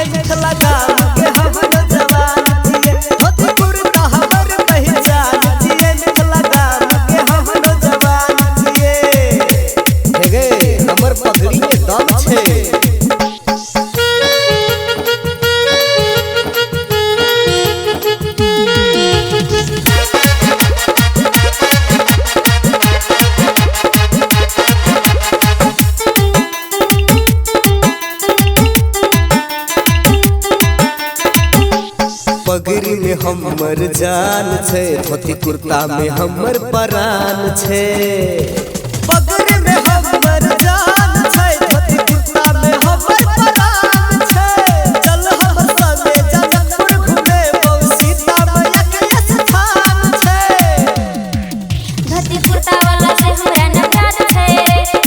जिए मिथिला गाम के हमरो जवान जिए धोती कुर्ता हमर पहचान जिए मिथिला गाम के हमरो जवान जिए हे गे हमर पगड़ी में दम छे। पगड़ी में हमर जान छे धोती कुर्ता में हमर परान छे पगड़ी में हमर जान छे धोती कुर्ता में हमर परान छे चल हम संगे जनकपुर घूमे सीता मैया के स्थान छे। धोती कुर्ता वाला से हमरा न प्यार छे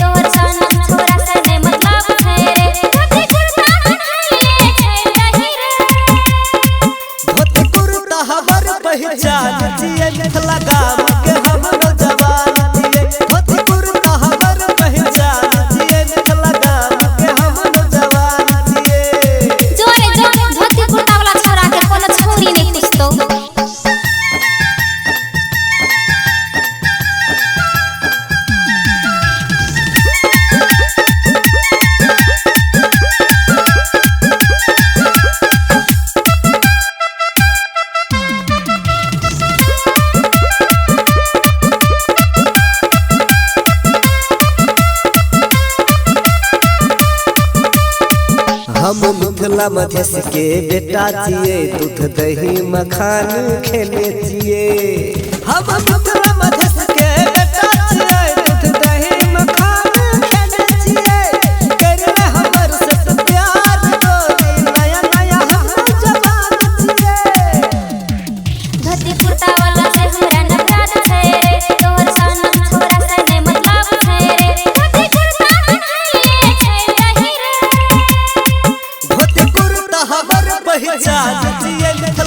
तोहर सन छोरा से ने मतलब छे रे धोती कुर्ता पहनले छे नहीं रे धोती कुर्ता हमर पहचान जिए मिथिला गाम के हमरो जवान जिए धोती कुर्ता हमर पहचान जिए मिथिला गाम के हमरो जवान जिए। जोरे जोरे धोती कुर्ता वाला छोरा के कोनो छोरी नहीं पूछतो। हम मिथिला मधेश के बेटा जिए दूध दही मखान खेले जिए हम मिथिला मधेश के बेटा जिए दूध दही मखान खेले जिए करले हमर से प्यार डोली नया नया हम जवान जिए। धोती कुर्ता वाला से हमरा न प्यार छे तोहर सन छोरा से ने मतलब छे रे धोती कुर्ता पहनले छे नहीं रे धोती कुर्ता हमर पहचान जिए मिथिला